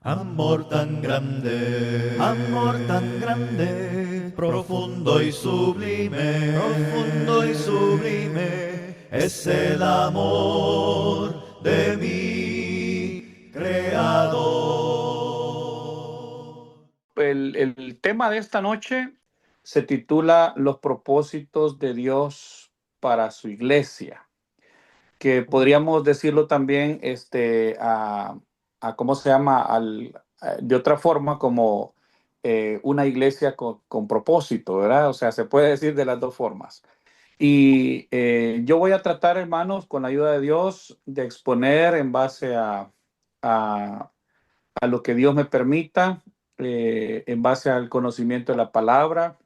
Amor tan grande, profundo y sublime, es el amor de mi Creador. El tema de esta noche se titula Los propósitos de Dios para su iglesia, que podríamos decirlo también ¿cómo se llama? De otra forma, como una iglesia con propósito, ¿verdad? O sea, se puede decir de las dos formas. Y yo voy a tratar, hermanos, con la ayuda de Dios, de exponer en base a, a lo que Dios me permita, en base al conocimiento de la palabra,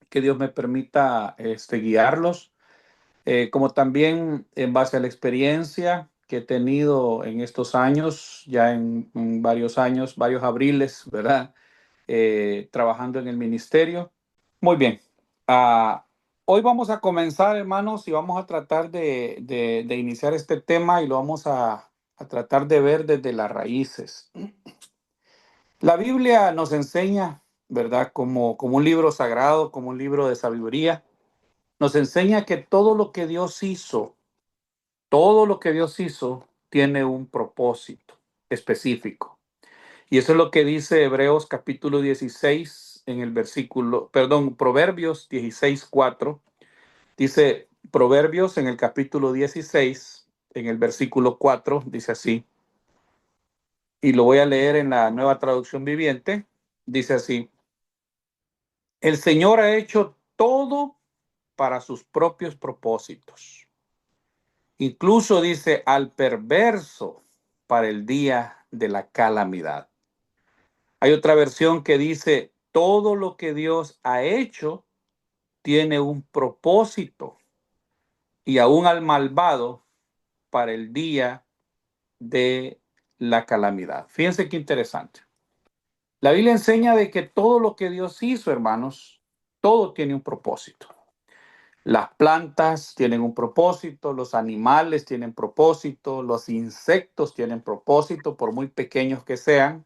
que Dios me permita guiarlos, como también en base a la experiencia que he tenido en estos años, ya en varios años, varios abriles, ¿verdad? Trabajando en el ministerio. Muy bien. Ah, Hoy vamos a comenzar, hermanos, y vamos a tratar de iniciar este tema y lo vamos a tratar de ver desde las raíces. La Biblia nos enseña, ¿verdad? Como un libro sagrado, como un libro de sabiduría, nos enseña que todo lo que Dios hizo tiene un propósito específico. Y eso es lo que dice Hebreos capítulo 16 en el versículo, perdón, Proverbios 16:4. Dice Proverbios en el capítulo 16, en el versículo 4, dice así, y lo voy a leer en la Nueva Traducción Viviente, dice así: el Señor ha hecho todo para sus propios propósitos. Incluso dice al perverso para el día de la calamidad. Hay otra versión que dice todo lo que Dios ha hecho tiene un propósito y aún al malvado para el día de la calamidad. Fíjense qué interesante. La Biblia enseña de que todo lo que Dios hizo, hermanos, todo tiene un propósito. Las plantas tienen un propósito, los animales tienen propósito, los insectos tienen propósito, por muy pequeños que sean,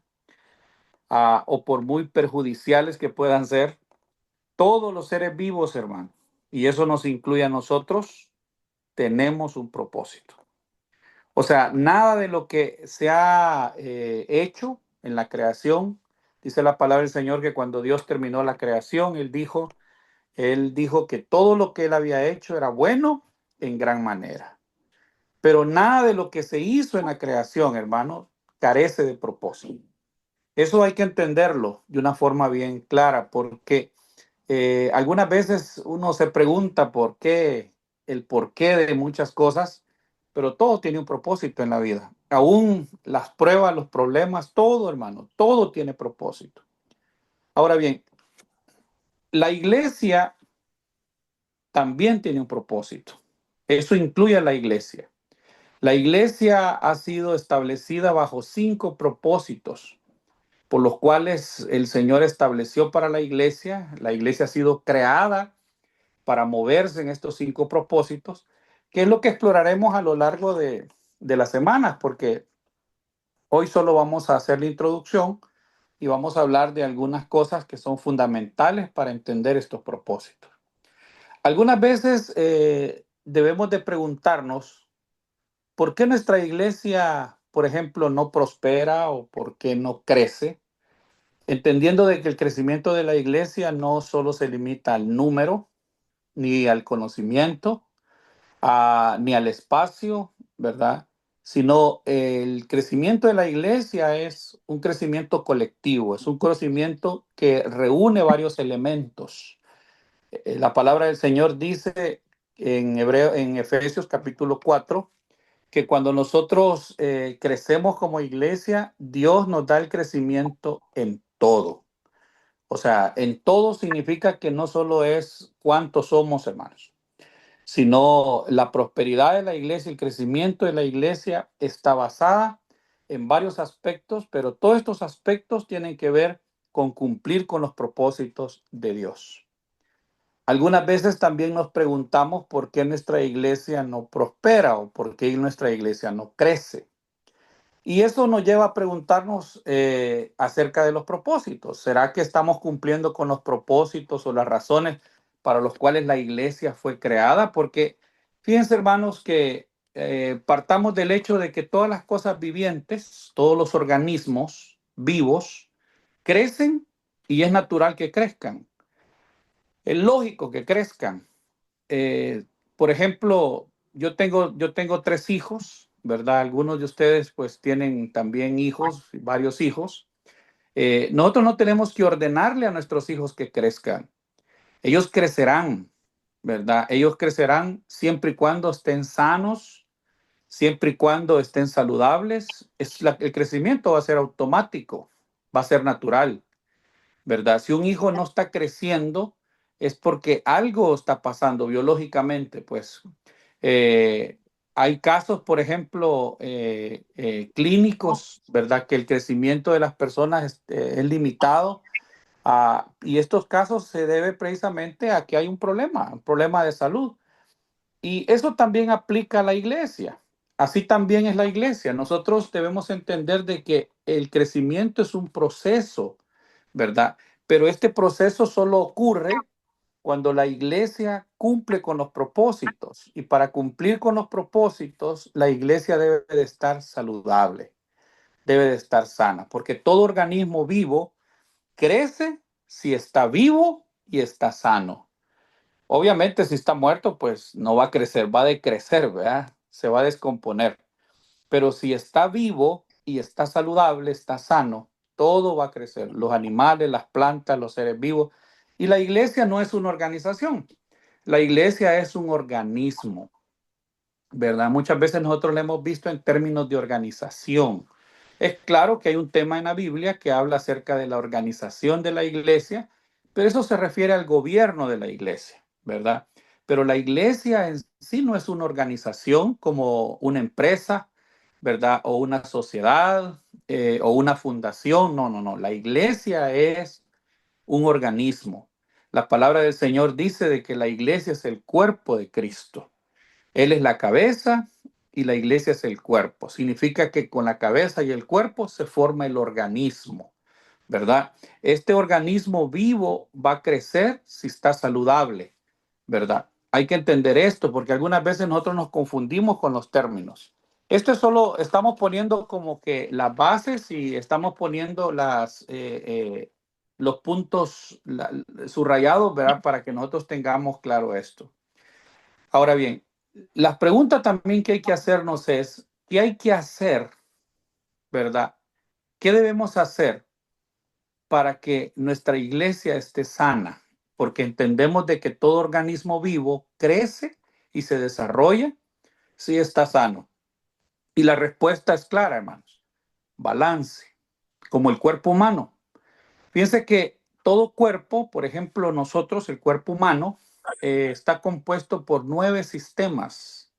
o por muy perjudiciales que puedan ser. Todos los seres vivos, hermano, y eso nos incluye a nosotros, tenemos un propósito. O sea, nada de lo que se ha hecho en la creación, dice la palabra del Señor que cuando Dios terminó la creación, Él dijo que todo lo que Él había hecho era bueno en gran manera. Pero nada de lo que se hizo en la creación, hermano, carece de propósito. Eso hay que entenderlo de una forma bien clara, porque algunas veces uno se pregunta el porqué de muchas cosas, pero todo tiene un propósito en la vida. Aún las pruebas, los problemas, todo, hermano, todo tiene propósito. Ahora bien, la iglesia también tiene un propósito. Eso incluye a la iglesia. La iglesia ha sido establecida bajo 5 propósitos por los cuales el Señor estableció para la iglesia. La iglesia ha sido creada para moverse en estos 5 propósitos, que es lo que exploraremos a lo largo de las semanas, porque hoy solo vamos a hacer la introducción y vamos a hablar de algunas cosas que son fundamentales para entender estos propósitos. Algunas veces debemos de preguntarnos por qué nuestra iglesia, por ejemplo, no prospera o por qué no crece, entendiendo de que el crecimiento de la iglesia no solo se limita al número ni al conocimiento, ni al espacio, ¿verdad? Sino el crecimiento de la iglesia es un crecimiento colectivo, es un crecimiento que reúne varios elementos. La palabra del Señor dice en Efesios capítulo 4, que cuando nosotros crecemos como iglesia, Dios nos da el crecimiento en todo. O sea, en todo significa que no solo es cuántos somos, hermanos, sino la prosperidad de la iglesia, el crecimiento de la iglesia está basada en varios aspectos, pero todos estos aspectos tienen que ver con cumplir con los propósitos de Dios. Algunas veces también nos preguntamos por qué nuestra iglesia no prospera o por qué nuestra iglesia no crece. Y eso nos lleva a preguntarnos acerca de los propósitos. ¿Será que estamos cumpliendo con los propósitos o las razones para los cuales la iglesia fue creada? Porque fíjense, hermanos, que partamos del hecho de que todas las cosas vivientes, todos los organismos vivos, crecen y es natural que crezcan. Es lógico que crezcan. Eh, por ejemplo, yo tengo tres hijos, ¿verdad? Algunos de ustedes pues tienen también hijos, varios hijos. Nosotros no tenemos que ordenarle a nuestros hijos que crezcan. Ellos crecerán, ¿verdad? Ellos crecerán siempre y cuando estén sanos, siempre y cuando estén saludables. El crecimiento va a ser automático, va a ser natural. ¿Verdad? Si un hijo no está creciendo, es porque algo está pasando biológicamente, pues. Eh, Hay casos, por ejemplo, clínicos, ¿verdad? Que el crecimiento de las personas es limitado. Y estos casos se debe precisamente a que hay un problema de salud. Y eso también aplica a la iglesia. Así también es la iglesia. Nosotros debemos entender de que el crecimiento es un proceso, ¿verdad? Pero este proceso solo ocurre cuando la iglesia cumple con los propósitos. Y para cumplir con los propósitos, la iglesia debe de estar saludable, debe de estar sana, porque todo organismo vivo crece si está vivo y está sano. Obviamente, si está muerto, pues no va a crecer, va a decrecer, ¿verdad? Se va a descomponer. Pero si está vivo y está saludable, está sano, todo va a crecer. Los animales, las plantas, los seres vivos. Y la iglesia no es una organización. La iglesia es un organismo, ¿verdad? Muchas veces nosotros lo hemos visto en términos de organización. Es claro que hay un tema en la Biblia que habla acerca de la organización de la iglesia, pero eso se refiere al gobierno de la iglesia, ¿verdad? Pero la iglesia en sí no es una organización como una empresa, ¿verdad? O una sociedad o una fundación. No, no, no. La iglesia es un organismo. La palabra del Señor dice de que la iglesia es el cuerpo de Cristo. Él es la cabeza y la iglesia es el cuerpo. Significa que con la cabeza y el cuerpo se forma el organismo, ¿verdad? Este organismo vivo va a crecer si está saludable, ¿verdad? Hay que entender esto porque algunas veces nosotros nos confundimos con los términos. Esto es solo, estamos poniendo como que las bases y estamos poniendo los puntos subrayados, ¿verdad? Para que nosotros tengamos claro esto. Ahora bien, la pregunta también que hay que hacernos es, ¿qué hay que hacer, verdad? ¿Qué debemos hacer para que nuestra iglesia esté sana? Porque entendemos de que todo organismo vivo crece y se desarrolla si está sano. Y la respuesta es clara, hermanos. Balance, como el cuerpo humano. Fíjense que todo cuerpo, por ejemplo, nosotros, el cuerpo humano, está compuesto por 9 sistemas: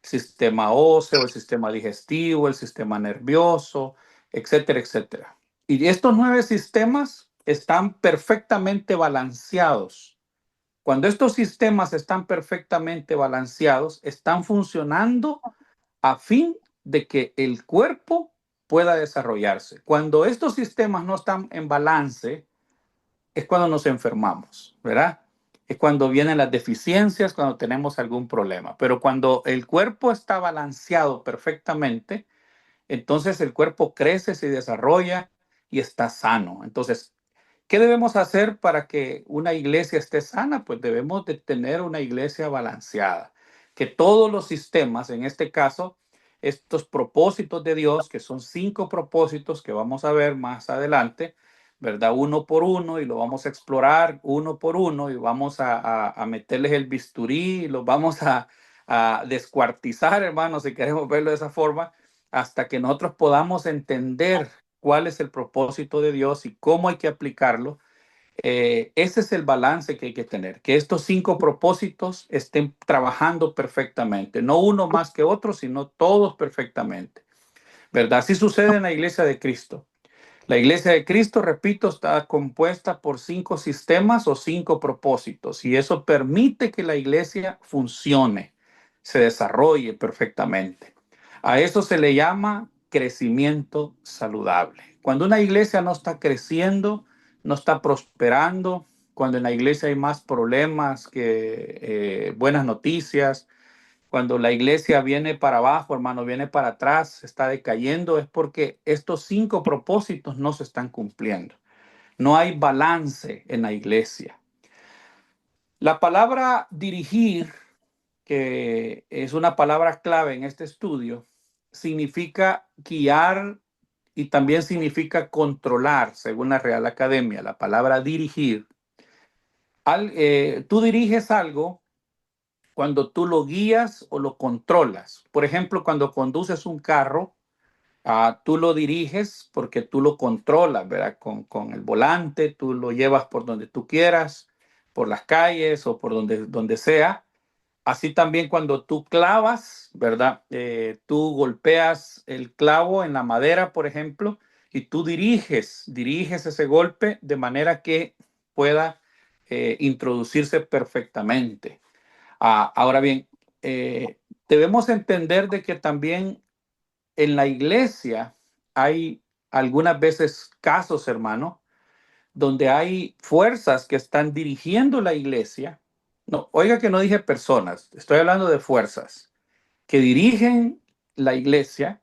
sistema óseo, el sistema digestivo, el sistema nervioso, etcétera, etcétera. Y estos 9 sistemas están perfectamente balanceados. Cuando estos sistemas están perfectamente balanceados, están funcionando a fin de que el cuerpo pueda desarrollarse. Cuando estos sistemas no están en balance, es cuando nos enfermamos, ¿verdad? Es cuando vienen las deficiencias, cuando tenemos algún problema. Pero cuando el cuerpo está balanceado perfectamente, entonces el cuerpo crece, se desarrolla y está sano. Entonces, ¿qué debemos hacer para que una iglesia esté sana? Pues debemos de tener una iglesia balanceada, que todos los sistemas, en este caso, estos propósitos de Dios, que son 5 propósitos que vamos a ver más adelante, ¿verdad? Uno por uno, y lo vamos a explorar uno por uno, y vamos a meterles el bisturí, y los vamos a descuartizar, hermanos, si queremos verlo de esa forma, hasta que nosotros podamos entender cuál es el propósito de Dios y cómo hay que aplicarlo. Ese es el balance que hay que tener, que estos 5 propósitos estén trabajando perfectamente, no uno más que otro, sino todos perfectamente, ¿verdad? Así sucede en la iglesia de Cristo. La iglesia de Cristo, repito, está compuesta por 5 sistemas o 5 propósitos, y eso permite que la iglesia funcione, se desarrolle perfectamente. A eso se le llama crecimiento saludable. Cuando una iglesia no está creciendo, no está prosperando, cuando en la iglesia hay más problemas que buenas noticias, cuando la iglesia viene para abajo, hermano, viene para atrás, está decayendo, es porque estos 5 propósitos no se están cumpliendo. No hay balance en la iglesia. La palabra dirigir, que es una palabra clave en este estudio, significa guiar y también significa controlar, según la Real Academia. La palabra dirigir. Tú diriges algo cuando tú lo guías o lo controlas. Por ejemplo, cuando conduces un carro, tú lo diriges porque tú lo controlas, ¿verdad? Con el volante, tú lo llevas por donde tú quieras, por las calles o por donde sea. Así también cuando tú clavas, ¿verdad? Tú golpeas el clavo en la madera, por ejemplo, y tú diriges ese golpe de manera que pueda introducirse perfectamente. Ahora bien, debemos entender de que también en la iglesia hay algunas veces casos, hermano, donde hay fuerzas que están dirigiendo la iglesia. No, oiga que no dije personas, estoy hablando de fuerzas que dirigen la iglesia,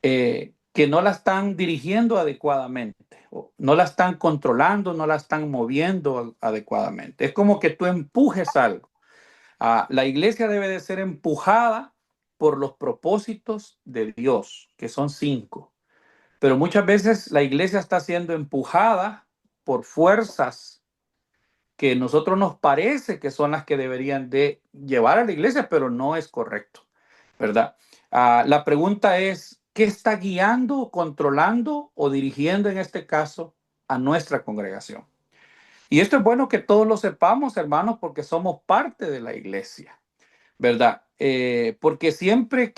que no la están dirigiendo adecuadamente, o no la están controlando, no la están moviendo adecuadamente. Es como que tú empujes algo. La iglesia debe de ser empujada por los propósitos de Dios, que son 5. Pero muchas veces la iglesia está siendo empujada por fuerzas que nosotros nos parece que son las que deberían de llevar a la iglesia, pero no es correcto, ¿verdad? La pregunta es, ¿qué está guiando, controlando o dirigiendo en este caso a nuestra congregación? Y esto es bueno que todos lo sepamos, hermanos, porque somos parte de la iglesia, ¿verdad? Porque siempre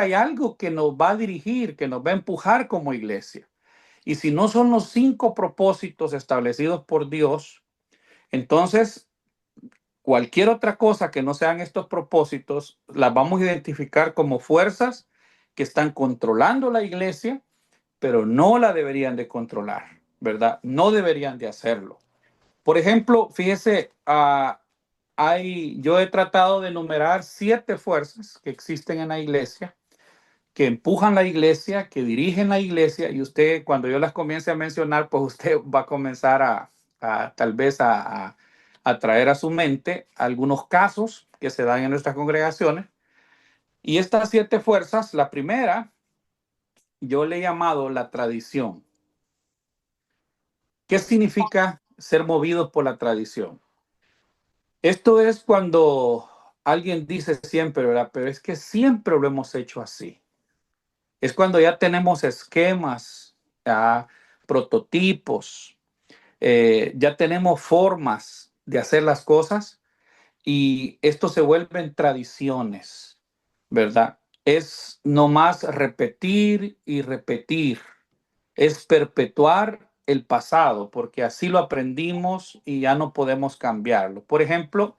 hay algo que nos va a dirigir, que nos va a empujar como iglesia. Y si no son los 5 propósitos establecidos por Dios, entonces cualquier otra cosa que no sean estos propósitos, las vamos a identificar como fuerzas que están controlando la iglesia, pero no la deberían de controlar, ¿verdad? No deberían de hacerlo. Por ejemplo, fíjese, yo he tratado de enumerar 7 fuerzas que existen en la iglesia, que empujan la iglesia, que dirigen la iglesia, y usted, cuando yo las comience a mencionar, pues usted va a comenzar tal vez a traer a su mente algunos casos que se dan en nuestras congregaciones. Y estas 7 fuerzas, la primera, yo le he llamado la tradición. ¿Qué significa ser movidos por la tradición? Esto es cuando alguien dice siempre, ¿verdad? Pero es que siempre lo hemos hecho así. Es cuando ya tenemos esquemas, prototipos, ya tenemos formas de hacer las cosas y esto se vuelven tradiciones, ¿verdad? Es nomás repetir y repetir, es perpetuar el pasado, porque así lo aprendimos y ya no podemos cambiarlo. Por ejemplo,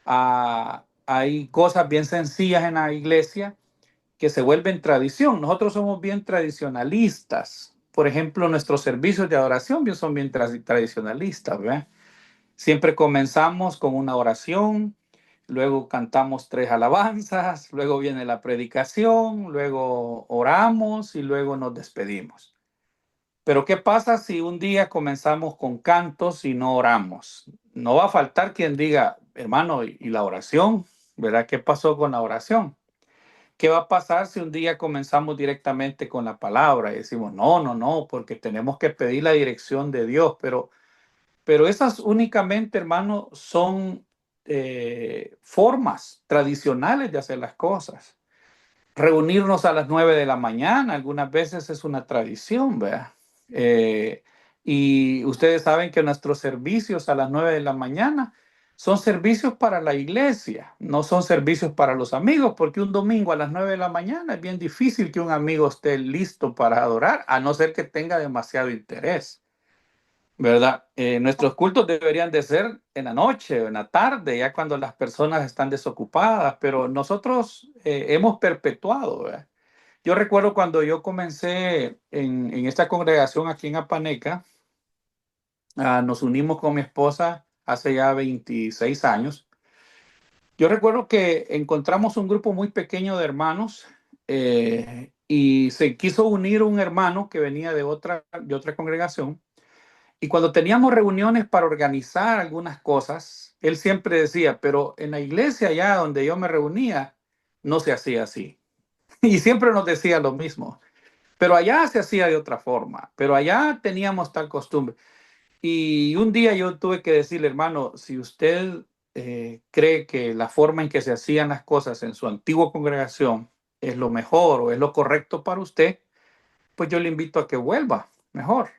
hay cosas bien sencillas en la iglesia que se vuelven tradición. Nosotros somos bien tradicionalistas. Por ejemplo, nuestros servicios de adoración son bien tradicionalistas, ¿verdad? Siempre comenzamos con una oración, luego cantamos 3 alabanzas, luego viene la predicación, luego oramos y luego nos despedimos. Pero ¿qué pasa si un día comenzamos con cantos y no oramos? No va a faltar quien diga, hermano, ¿y la oración? ¿Verdad? ¿Qué pasó con la oración? ¿Qué va a pasar si un día comenzamos directamente con la palabra y decimos, no, no, no, porque tenemos que pedir la dirección de Dios? Pero esas únicamente, hermano, son formas tradicionales de hacer las cosas. Reunirnos a las 9 de la mañana, algunas veces es una tradición, ¿verdad? Y ustedes saben que nuestros servicios a las 9 de la mañana son servicios para la iglesia, no son servicios para los amigos, porque un domingo a las 9 de la mañana es bien difícil que un amigo esté listo para adorar, a no ser que tenga demasiado interés, ¿verdad? Nuestros cultos deberían de ser en la noche o en la tarde, ya cuando las personas están desocupadas, pero nosotros hemos perpetuado, ¿verdad? Yo recuerdo cuando yo comencé en esta congregación aquí en Apaneca, nos unimos con mi esposa hace ya 26 años. Yo recuerdo que encontramos un grupo muy pequeño de hermanos, y se quiso unir un hermano que venía de otra congregación. Y cuando teníamos reuniones para organizar algunas cosas, él siempre decía, pero en la iglesia allá donde yo me reunía, no se hacía así. Y siempre nos decía lo mismo, pero allá se hacía de otra forma, pero allá teníamos tal costumbre. Y un día yo tuve que decirle, hermano, si usted cree que la forma en que se hacían las cosas en su antigua congregación es lo mejor o es lo correcto para usted, pues yo le invito a que vuelva mejor,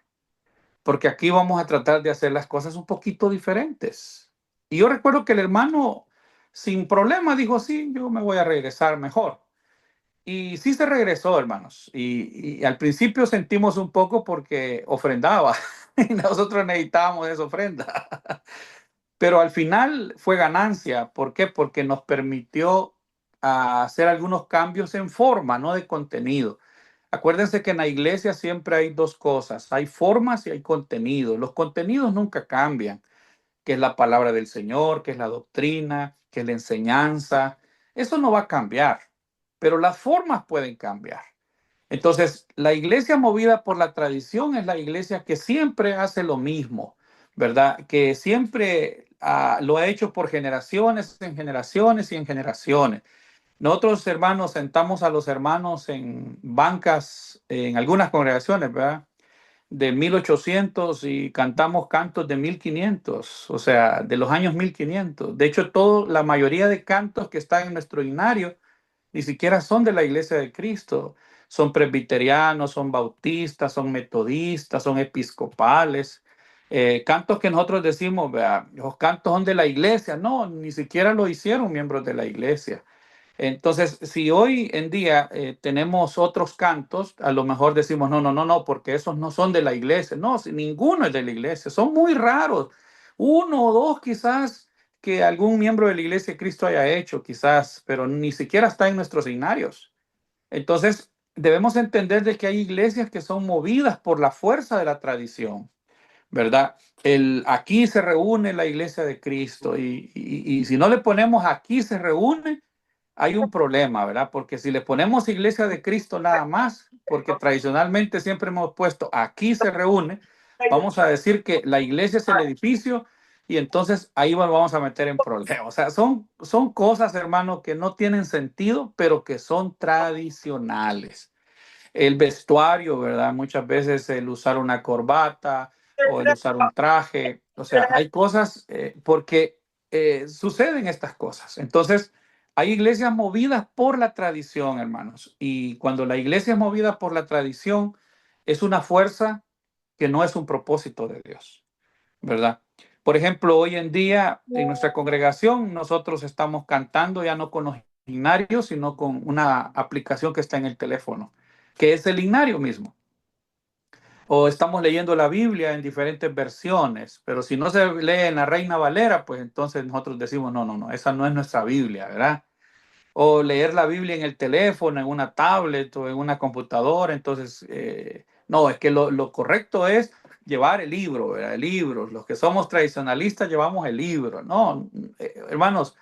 porque aquí vamos a tratar de hacer las cosas un poquito diferentes. Y yo recuerdo que el hermano, sin problema, dijo, sí, yo me voy a regresar mejor. Y sí se regresó, hermanos. Y al principio sentimos un poco porque ofrendaba y nosotros necesitábamos esa ofrenda. Pero al final fue ganancia. ¿Por qué? Porque nos permitió hacer algunos cambios en forma, no de contenido. Acuérdense que en la iglesia siempre hay dos cosas, hay formas y hay contenidos. Los contenidos nunca cambian, que es la palabra del Señor, que es la doctrina, que es la enseñanza. Eso no va a cambiar, pero las formas pueden cambiar. Entonces, la iglesia movida por la tradición es la iglesia que siempre hace lo mismo, ¿verdad? Que siempre lo ha hecho por generaciones, en generaciones y en generaciones. Nosotros, hermanos, sentamos a los hermanos en bancas en algunas congregaciones, ¿verdad? De 1800 y cantamos cantos de 1500, o sea, de los años 1500. De hecho, la mayoría de cantos que están en nuestro himnario ni siquiera son de la iglesia de Cristo. Son presbiterianos, son bautistas, son metodistas, son episcopales. Cantos que nosotros decimos, vea, los cantos son de la iglesia. No, ni siquiera lo hicieron miembros de la iglesia. Entonces, si hoy en día tenemos otros cantos, a lo mejor decimos, no, no, no, no, porque esos no son de la iglesia. No, si ninguno es de la iglesia, son muy raros. Uno o dos quizás que algún miembro de la iglesia de Cristo haya hecho, quizás, pero ni siquiera está en nuestros signarios. Entonces, debemos entender de que hay iglesias que son movidas por la fuerza de la tradición, ¿verdad? Aquí se reúne la iglesia de Cristo y si no le ponemos aquí se reúne, hay un problema, ¿verdad? Porque si le ponemos iglesia de Cristo nada más, porque tradicionalmente siempre hemos puesto aquí se reúne, vamos a decir que la iglesia es el edificio y entonces ahí vamos a meter en problemas. O sea, son cosas, hermano, que no tienen sentido, pero que son tradicionales. El vestuario, ¿verdad? Muchas veces el usar una corbata o el usar un traje, o sea, hay cosas porque suceden estas cosas. Entonces, hay iglesias movidas por la tradición, hermanos, y cuando la iglesia es movida por la tradición, es una fuerza que no es un propósito de Dios, ¿verdad? Por ejemplo, hoy en día en nuestra congregación nosotros estamos cantando ya no con los himnarios, sino con una aplicación que está en el teléfono, que es el himnario mismo. O estamos leyendo la Biblia en diferentes versiones, pero si no se lee en la Reina Valera, pues entonces nosotros decimos, no, no, no, esa no es nuestra Biblia, ¿verdad? O leer la Biblia en el teléfono, en una tablet o en una computadora. Entonces, no, es que lo correcto es llevar el libro, ¿verdad? El libro. Los que somos tradicionalistas llevamos el libro. No, hermanos,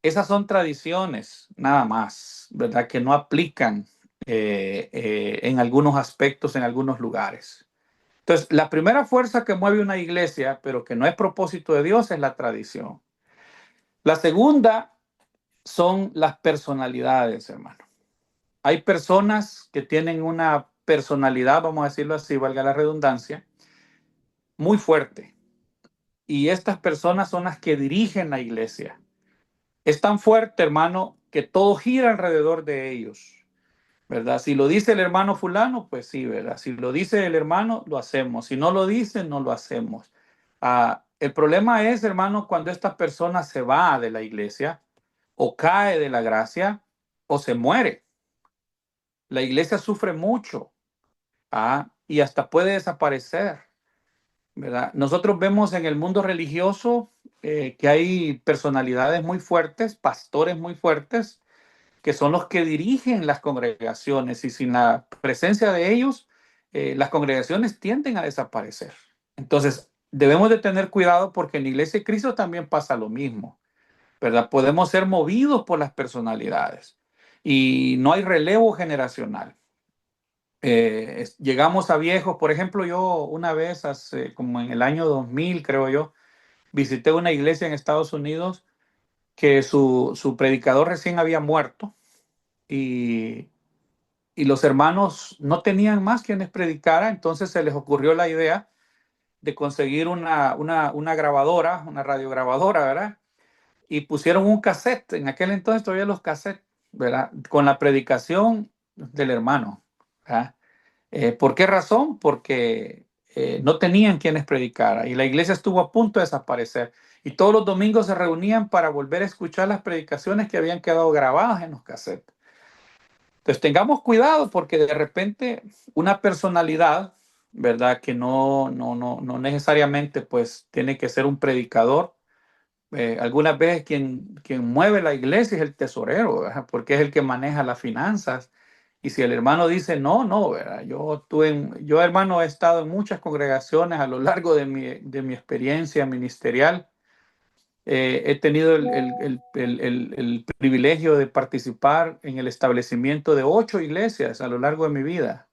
esas son tradiciones nada más, ¿verdad? Que no aplican en algunos aspectos, en algunos lugares. Entonces, la primera fuerza que mueve una iglesia, pero que no es propósito de Dios, es la tradición. La segunda son las personalidades, hermano. Hay personas que tienen una personalidad, vamos a decirlo así, valga la redundancia, muy fuerte. Y estas personas son las que dirigen la iglesia. Es tan fuerte, hermano, que todo gira alrededor de ellos, ¿verdad? Si lo dice el hermano fulano, pues sí, ¿verdad? Si lo dice el hermano, lo hacemos. Si no lo dice, no lo hacemos. El problema es, hermano, cuando esta persona se va de la iglesia o cae de la gracia o se muere. La iglesia sufre mucho, y hasta puede desaparecer, ¿verdad? Nosotros vemos en el mundo religioso que hay personalidades muy fuertes, pastores muy fuertes, que son los que dirigen las congregaciones, y sin la presencia de ellos, las congregaciones tienden a desaparecer. Entonces, debemos de tener cuidado porque en la Iglesia de Cristo también pasa lo mismo, ¿verdad? Podemos ser movidos por las personalidades y no hay relevo generacional. Llegamos a viejos, por ejemplo, yo una vez, hace, como en el año 2000, creo yo, visité una iglesia en Estados Unidos que su predicador recién había muerto y, y los hermanos no tenían más quienes predicara, entonces se les ocurrió la idea de conseguir una grabadora, una radiograbadora, ¿verdad? Y pusieron un cassette, en aquel entonces todavía los cassettes, ¿verdad? Con la predicación del hermano, ¿verdad? ¿Por qué razón? Porque no tenían quienes predicara y la iglesia estuvo a punto de desaparecer. Y todos los domingos se reunían para volver a escuchar las predicaciones que habían quedado grabadas en los cassettes. Entonces tengamos cuidado porque de repente una personalidad, ¿verdad? Que no necesariamente pues tiene que ser un predicador. Algunas veces quien mueve la iglesia es el tesorero, ¿verdad? Porque es el que maneja las finanzas. Y si el hermano dice no, no, ¿verdad? Yo, hermano, he estado en muchas congregaciones a lo largo de mi experiencia ministerial. He tenido el privilegio de participar en el establecimiento de 8 iglesias a lo largo de mi vida.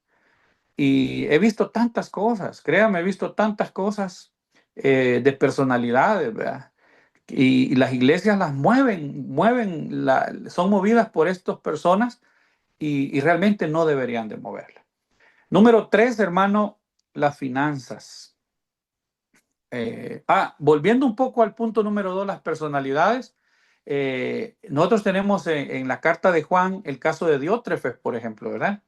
Y he visto tantas cosas, créame, he visto tantas cosas de personalidades, ¿verdad? Y las iglesias las son movidas por estas personas y realmente no deberían de moverlas. Número 3, hermano, las finanzas. Volviendo un poco al punto número 2, las personalidades. Nosotros tenemos en la carta de Juan el caso de Diótrefes, por ejemplo, ¿verdad?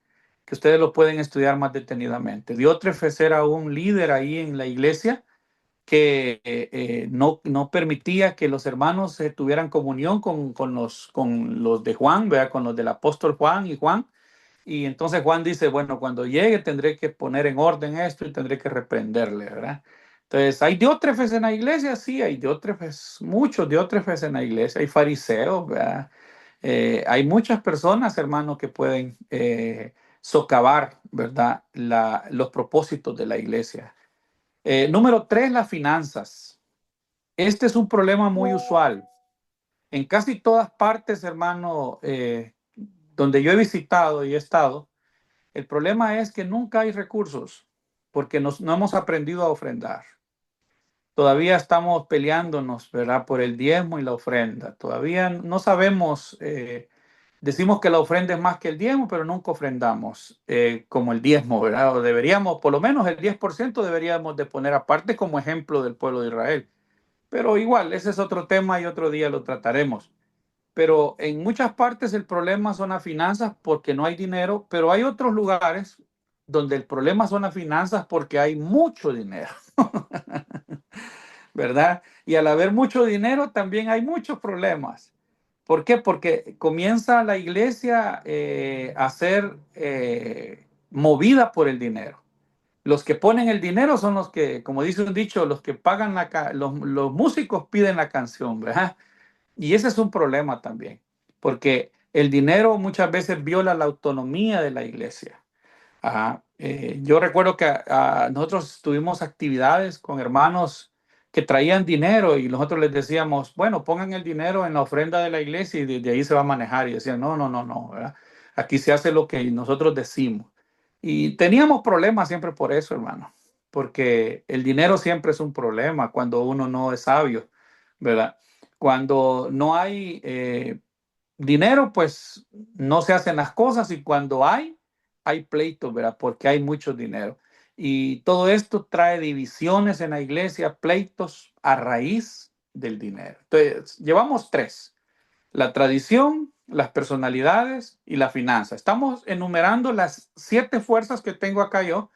Que ustedes lo pueden estudiar más detenidamente. Diótrefes era un líder ahí en la iglesia que no permitía que los hermanos tuvieran comunión con los de Juan, ¿verdad? Con los del apóstol Juan y Juan. Y entonces Juan dice, bueno, cuando llegue tendré que poner en orden esto y tendré que reprenderle, ¿verdad? Entonces, ¿hay diótrefes en la iglesia? Sí, hay diótrefes, muchos diótrefes en la iglesia, hay fariseos, ¿verdad? Hay muchas personas, hermanos, que pueden socavar, ¿verdad? Los propósitos de la iglesia. Número 3, las finanzas. Este es un problema muy usual. En casi todas partes, hermano, donde yo he visitado y he estado, el problema es que nunca hay recursos porque no hemos aprendido a ofrendar. Todavía estamos peleándonos, ¿verdad? Por el diezmo y la ofrenda. Todavía no sabemos, decimos que la ofrenda es más que el diezmo, pero nunca ofrendamos como el diezmo, ¿verdad? O deberíamos, por lo menos el 10% deberíamos de poner aparte como ejemplo del pueblo de Israel. Pero igual, ese es otro tema y otro día lo trataremos. Pero en muchas partes el problema son las finanzas porque no hay dinero, pero hay otros lugares donde el problema son las finanzas porque hay mucho dinero, ¿verdad? Y al haber mucho dinero también hay muchos problemas. ¿Por qué? Porque comienza la iglesia a ser movida por el dinero. Los que ponen el dinero son los que, como dice un dicho, los que pagan los músicos piden la canción, ¿verdad? Y ese es un problema también, porque el dinero muchas veces viola la autonomía de la iglesia. Yo recuerdo que nosotros tuvimos actividades con hermanos que traían dinero y nosotros les decíamos, bueno, pongan el dinero en la ofrenda de la iglesia y de ahí se va a manejar. Y decían, no, no, no, no, ¿verdad? Aquí se hace lo que nosotros decimos. Y teníamos problemas siempre por eso, hermano, porque el dinero siempre es un problema cuando uno no es sabio, ¿verdad? Cuando no hay dinero, pues no se hacen las cosas y cuando hay pleitos, ¿verdad? Porque hay mucho dinero. Y todo esto trae divisiones en la iglesia, pleitos a raíz del dinero. Entonces, llevamos 3: la tradición, las personalidades y la finanza. Estamos enumerando las 7 fuerzas que tengo acá yo,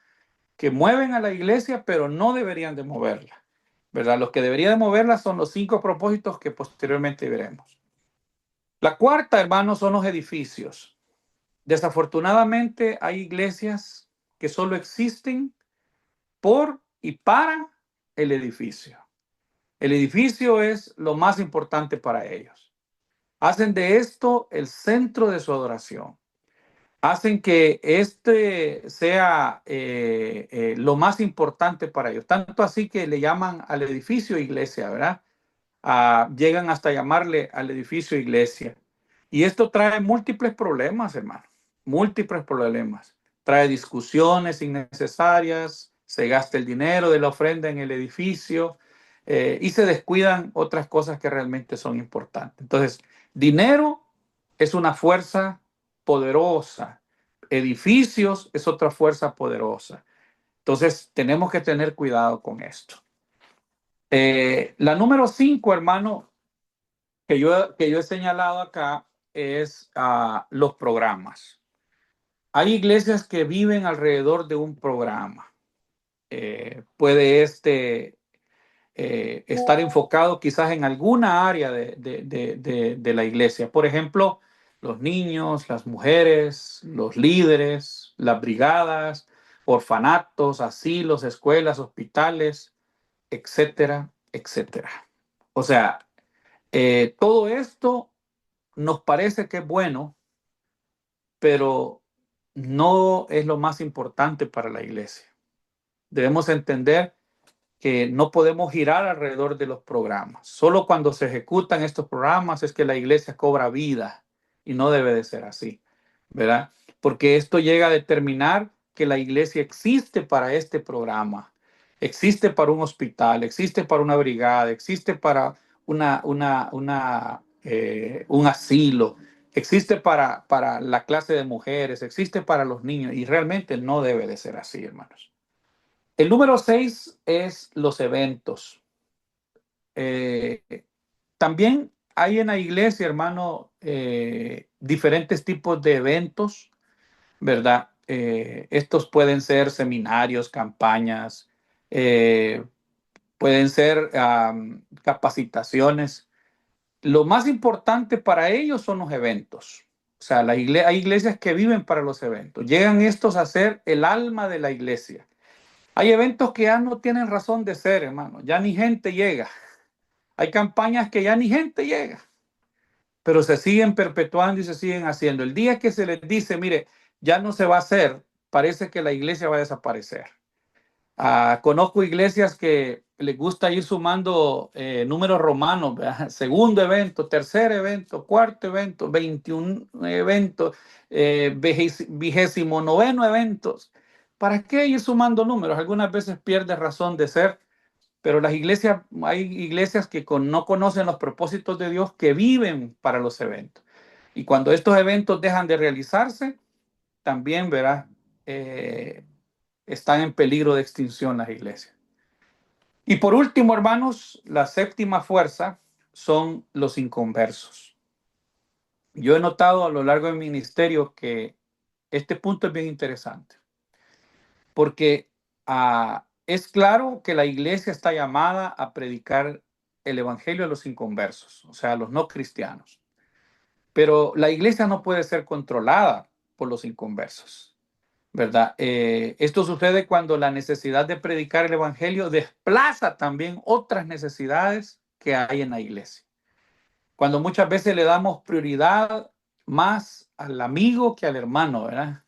que mueven a la iglesia, pero no deberían de moverla, ¿verdad? Los que deberían de moverla son los 5 propósitos que posteriormente veremos. La cuarta, hermanos, son los edificios. Desafortunadamente hay iglesias que solo existen por y para el edificio. El edificio es lo más importante para ellos. hacen de esto el centro de su adoración. Hacen que este sea lo más importante para ellos. Tanto así que le llaman al edificio iglesia, ¿verdad? Llegan hasta llamarle al edificio iglesia. Y esto trae múltiples problemas, hermano. Múltiples problemas. Trae discusiones innecesarias, se gasta el dinero de la ofrenda en el edificio y se descuidan otras cosas que realmente son importantes. Entonces, dinero es una fuerza poderosa. Edificios es otra fuerza poderosa. Entonces, tenemos que tener cuidado con esto. La número 5, hermano, que yo he señalado acá es los programas. Hay iglesias que viven alrededor de un programa. Puede estar enfocado quizás en alguna área de la iglesia. Por ejemplo, los niños, las mujeres, los líderes, las brigadas, orfanatos, asilos, escuelas, hospitales, etcétera, etcétera. O sea, todo esto nos parece que es bueno, pero no es lo más importante para la iglesia. Debemos entender que no podemos girar alrededor de los programas. Solo cuando se ejecutan estos programas es que la iglesia cobra vida y no debe de ser así, ¿verdad? Porque esto llega a determinar que la iglesia existe para este programa, existe para un hospital, existe para una brigada, existe para un asilo, existe para la clase de mujeres, existe para los niños y realmente no debe de ser así, hermanos. El número 6 es los eventos. Eh, También hay en la iglesia, hermano, diferentes tipos de eventos, ¿verdad? Estos pueden ser seminarios, campañas, eh, pueden ser capacitaciones. Lo más importante para ellos son los eventos. O sea, hay iglesias que viven para los eventos. Llegan estos a ser el alma de la iglesia. Hay eventos que ya no tienen razón de ser, hermano. Ya ni gente llega. Hay campañas que ya ni gente llega, pero se siguen perpetuando y se siguen haciendo. El día que se les dice, mire, ya no se va a hacer, parece que la iglesia va a desaparecer. Conozco iglesias que les gusta ir sumando números romanos, ¿verdad? Segundo evento, tercer evento, cuarto evento, 21 eventos, 29 eventos. ¿Para qué ir sumando números? Algunas veces pierde razón de ser, pero hay iglesias que no conocen los propósitos de Dios, que viven para los eventos. Y cuando estos eventos dejan de realizarse, también verá, están en peligro de extinción las iglesias. Y por último, hermanos, la séptima fuerza son los inconversos. Yo he notado a lo largo del ministerio que este punto es bien interesante, porque es claro que la iglesia está llamada a predicar el evangelio a los inconversos, o sea, a los no cristianos. Pero la iglesia no puede ser controlada por los inconversos, ¿verdad? Esto sucede cuando la necesidad de predicar el evangelio desplaza también otras necesidades que hay en la iglesia. Cuando muchas veces le damos prioridad más al amigo que al hermano, ¿verdad?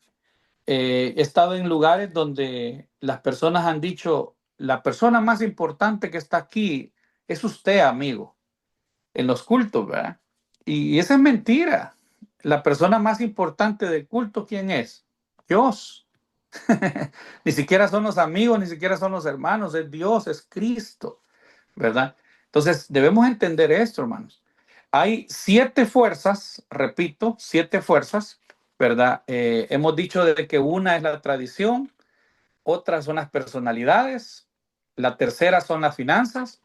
He estado en lugares donde las personas han dicho, la persona más importante que está aquí es usted, amigo, en los cultos, ¿verdad? Y esa es mentira. La persona más importante del culto, ¿quién es? Dios. Ni siquiera son los amigos, ni siquiera son los hermanos, es Dios, es Cristo, ¿verdad? Entonces, debemos entender esto, hermanos. Hay 7 fuerzas, repito, 7 fuerzas, ¿verdad? Hemos dicho de que una es la tradición, otras son las personalidades, la tercera son las finanzas,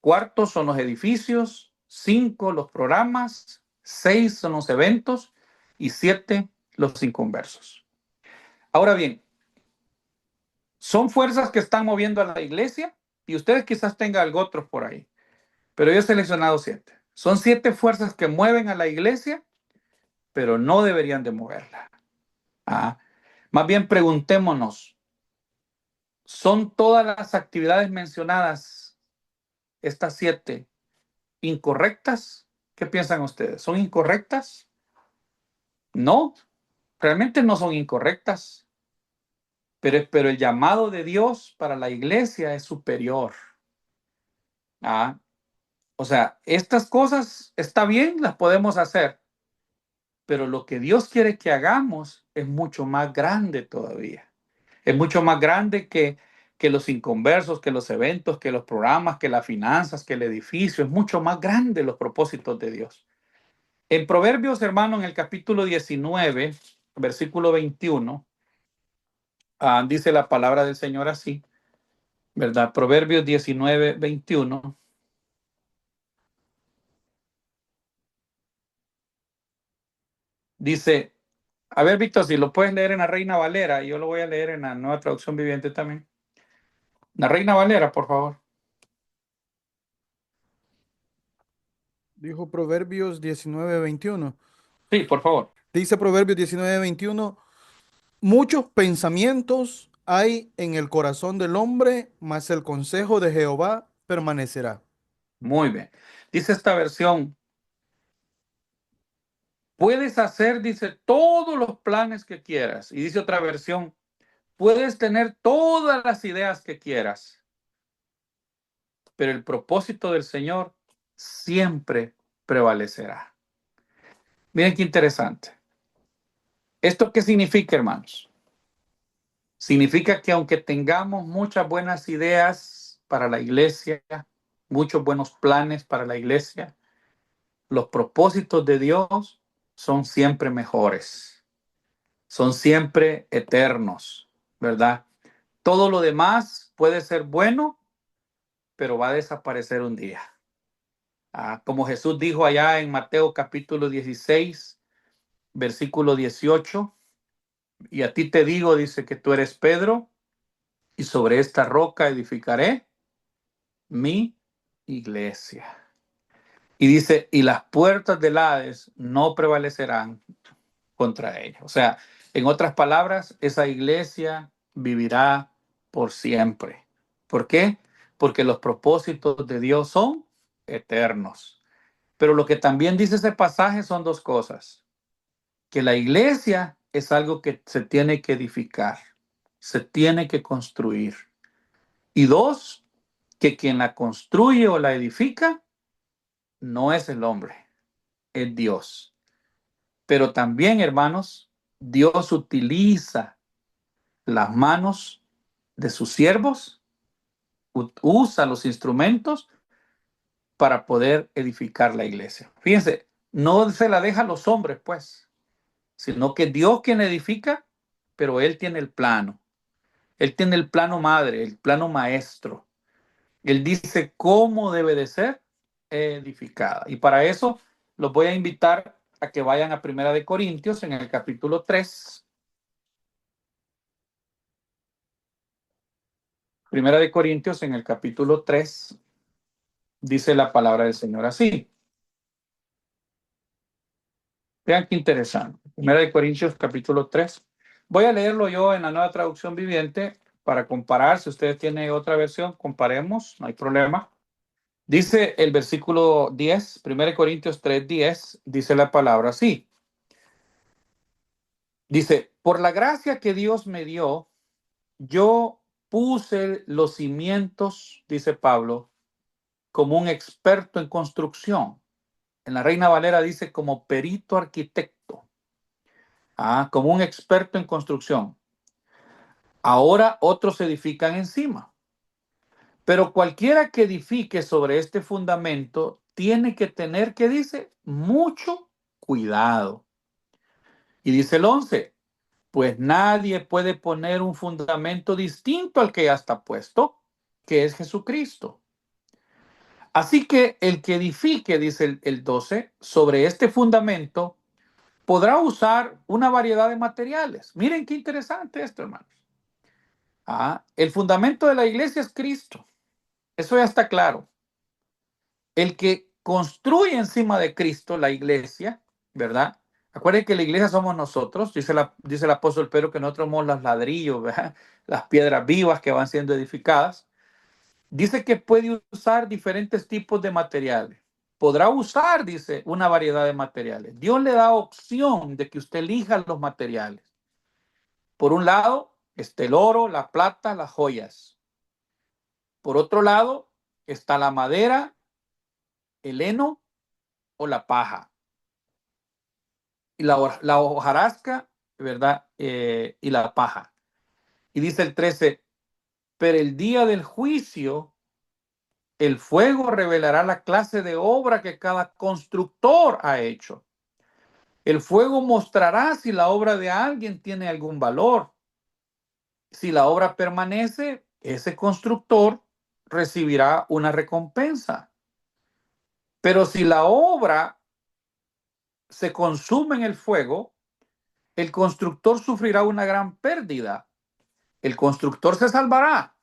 cuarto son los edificios, 5 los programas, 6 son los eventos y 7 los inconversos. Ahora bien, son fuerzas que están moviendo a la iglesia y ustedes quizás tengan algo otros por ahí, pero yo he seleccionado 7. Son 7 fuerzas que mueven a la iglesia, pero no deberían de moverla. Más bien preguntémonos, ¿son todas las actividades mencionadas, estas 7, incorrectas ¿Qué piensan ustedes? ¿Son incorrectas? No, realmente no son incorrectas, pero el llamado de Dios para la iglesia es superior. Ah, o sea, estas cosas está bien, las podemos hacer, pero lo que Dios quiere que hagamos es mucho más grande todavía. Es mucho más grande que los inconversos, que los eventos, que los programas, que las finanzas, que el edificio. Es mucho más grande los propósitos de Dios. En Proverbios, hermano, en el capítulo 19, versículo 21, dice la palabra del Señor así, ¿verdad? Proverbios 19, 21. Dice, a ver, Víctor, si lo puedes leer en la Reina Valera, yo lo voy a leer en la Nueva Traducción Viviente también. La Reina Valera, por favor. Dijo Proverbios 19:21. Sí, por favor. Dice Proverbios 19:21, muchos pensamientos hay en el corazón del hombre, mas el consejo de Jehová permanecerá. Muy bien. Dice esta versión, puedes hacer, dice, todos los planes que quieras. Y dice otra versión, puedes tener todas las ideas que quieras, pero el propósito del Señor siempre prevalecerá. Miren qué interesante. ¿Esto qué significa, hermanos? Significa que aunque tengamos muchas buenas ideas para la iglesia, muchos buenos planes para la iglesia, los propósitos de Dios son siempre mejores, son siempre eternos, ¿verdad? Todo lo demás puede ser bueno, pero va a desaparecer un día. Como Jesús dijo allá en Mateo capítulo 16, versículo 18, y a ti te digo, dice que tú eres Pedro, y sobre esta roca edificaré mi iglesia. Y dice, y las puertas del Hades no prevalecerán contra ella. O sea, en otras palabras, esa iglesia vivirá por siempre. ¿Por qué? Porque los propósitos de Dios son eternos. Pero lo que también dice ese pasaje son dos cosas. Que la iglesia es algo que se tiene que edificar, se tiene que construir. Y dos, que quien la construye o la edifica no es el hombre, es Dios. Pero también, hermanos, Dios utiliza las manos de sus siervos, usa los instrumentos para poder edificar la iglesia. Fíjense, no se la deja a los hombres, pues, sino que Dios quien edifica, pero Él tiene el plano. Él tiene el plano madre, el plano maestro. Él dice cómo debe de ser edificada. Y para eso los voy a invitar a que vayan a Primera de Corintios en el capítulo 3. Primera de Corintios en el capítulo 3 dice la palabra del Señor así. Vean qué interesante. Primera de Corintios capítulo 3. Voy a leerlo yo en la Nueva Traducción Viviente para comparar. Si ustedes tienen otra versión, comparemos, no hay problema. Dice el versículo 10, 1 Corintios 3:10, dice la palabra así. Dice, por la gracia que Dios me dio, yo puse los cimientos, dice Pablo, como un experto en construcción. En la Reina Valera dice como perito arquitecto, como un experto en construcción. Ahora otros edifican encima. Pero cualquiera que edifique sobre este fundamento tiene que tener, ¿qué dice? Mucho cuidado. Y dice el 11, pues nadie puede poner un fundamento distinto al que ya está puesto, que es Jesucristo. Así que el que edifique, dice el 12, sobre este fundamento, podrá usar una variedad de materiales. Miren qué interesante esto, hermanos. El fundamento de la iglesia es Cristo. Eso ya está claro. El que construye encima de Cristo la iglesia, ¿verdad? Acuérdense que la iglesia somos nosotros, dice el apóstol Pedro que nosotros somos los ladrillos, ¿verdad? Las piedras vivas que van siendo edificadas. Dice que puede usar diferentes tipos de materiales. podrá usar, dice, una variedad de materiales. Dios le da opción de que usted elija los materiales. Por un lado está el oro, la plata, las joyas. Por otro lado está la madera, el heno o la paja. Y la hojarasca, ¿verdad? Y la paja. Y dice el 13, pero el día del juicio, el fuego revelará la clase de obra que cada constructor ha hecho. El fuego mostrará si la obra de alguien tiene algún valor. Si la obra permanece, ese constructor recibirá una recompensa. Pero si la obra se consume en el fuego, el constructor sufrirá una gran pérdida. El constructor se salvará,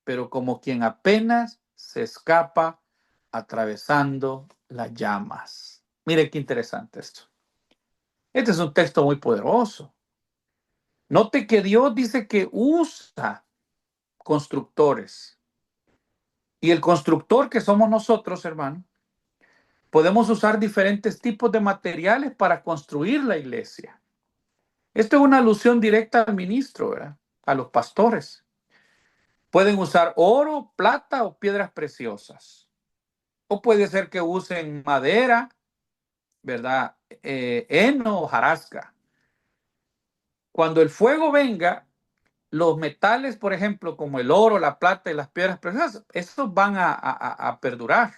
pero como quien apenas se escapa atravesando las llamas. Mire qué interesante esto. Este es un texto muy poderoso. Note que Dios dice que usa constructores. Y el constructor que somos nosotros, hermano, podemos usar diferentes tipos de materiales para construir la iglesia. Esto es una alusión directa al ministro, ¿verdad? A los pastores. Pueden usar oro, plata o piedras preciosas. O puede ser que usen madera, ¿verdad? Heno o jarasca. Cuando el fuego venga, los metales, por ejemplo, como el oro, la plata y las piedras preciosas, esos van a perdurar.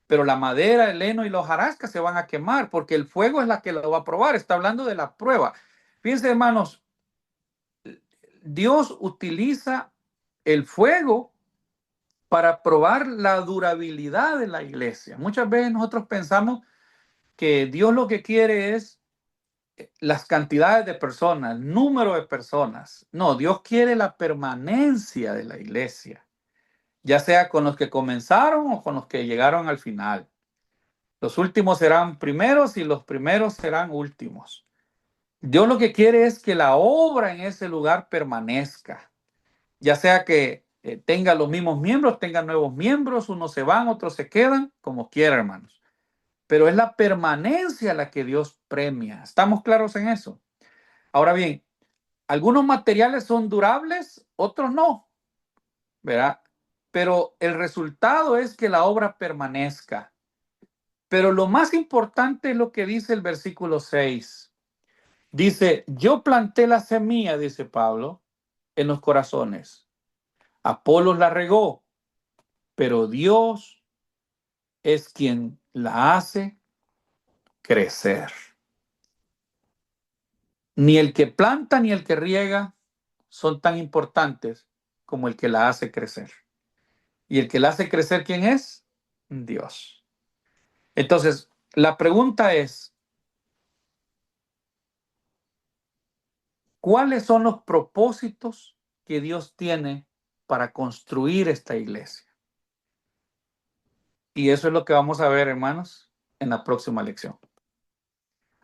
Pero la madera, el heno y los hojarascas se van a quemar porque el fuego es la que lo va a probar. Está hablando de la prueba. Fíjense, hermanos, Dios utiliza el fuego para probar la durabilidad de la iglesia. Muchas veces nosotros pensamos que Dios lo que quiere es las cantidades de personas, el número de personas. No, Dios quiere la permanencia de la iglesia, ya sea con los que comenzaron o con los que llegaron al final. Los últimos serán primeros y los primeros serán últimos. Dios lo que quiere es que la obra en ese lugar permanezca, ya sea que tenga los mismos miembros, tenga nuevos miembros, unos se van, otros se quedan, como quiera, hermanos. Pero es la permanencia la que Dios premia. ¿Estamos claros en eso? Ahora bien, algunos materiales son durables, otros no, ¿verdad? Pero el resultado es que la obra permanezca. Pero lo más importante es lo que dice el versículo 6. Dice, yo planté la semilla, dice Pablo, en los corazones. Apolos la regó, pero Dios es quien la hace crecer. Ni el que planta ni el que riega son tan importantes como el que la hace crecer. ¿Y el que la hace crecer quién es? Dios. Entonces, la pregunta es, ¿cuáles son los propósitos que Dios tiene para construir esta iglesia? Y eso es lo que vamos a ver, hermanos, en la próxima lección.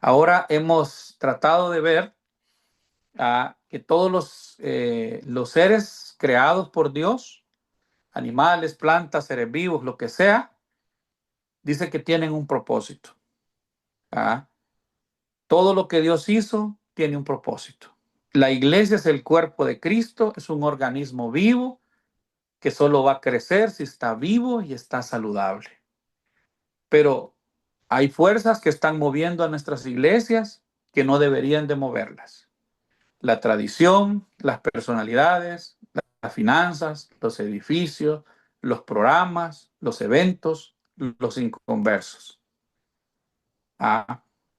Ahora hemos tratado de ver que todos los seres creados por Dios, animales, plantas, seres vivos, lo que sea, dice que tienen un propósito. Todo lo que Dios hizo tiene un propósito. La iglesia es el cuerpo de Cristo, es un organismo vivo que solo va a crecer si está vivo y está saludable. Pero hay fuerzas que están moviendo a nuestras iglesias que no deberían de moverlas. La tradición, las personalidades, las finanzas, los edificios, los programas, los eventos, los inconversos.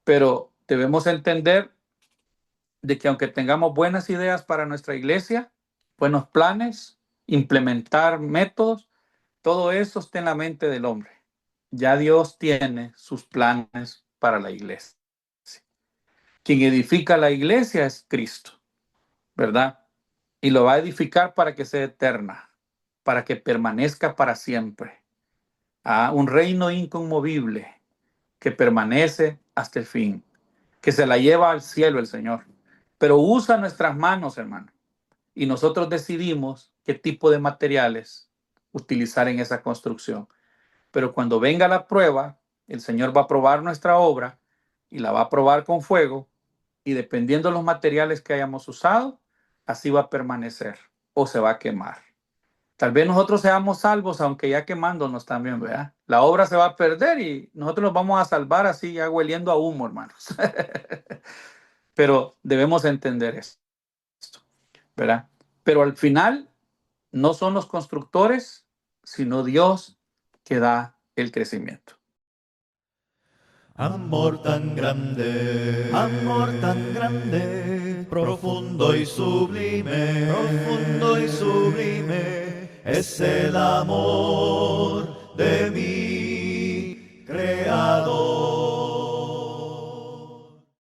Pero debemos entender de que aunque tengamos buenas ideas para nuestra iglesia, buenos planes, implementar métodos, todo eso está en la mente del hombre. Ya Dios tiene sus planes para la iglesia. Quien edifica la iglesia es Cristo, ¿verdad? Y lo va a edificar para que sea eterna, para que permanezca para siempre. Un reino inconmovible que permanece hasta el fin, que se la lleva al cielo el Señor. Pero usa nuestras manos, hermano. Y nosotros decidimos qué tipo de materiales utilizar en esa construcción. Pero cuando venga la prueba, el Señor va a probar nuestra obra y la va a probar con fuego, y dependiendo de los materiales que hayamos usado, así va a permanecer o se va a quemar. Tal vez nosotros seamos salvos, aunque ya quemándonos también, ¿verdad? La obra se va a perder y nosotros nos vamos a salvar así ya hueliendo a humo, hermanos. Pero debemos entender esto, ¿verdad? Pero al final no son los constructores, sino Dios que da el crecimiento. Amor tan grande, profundo y sublime, es el amor de mi Creador.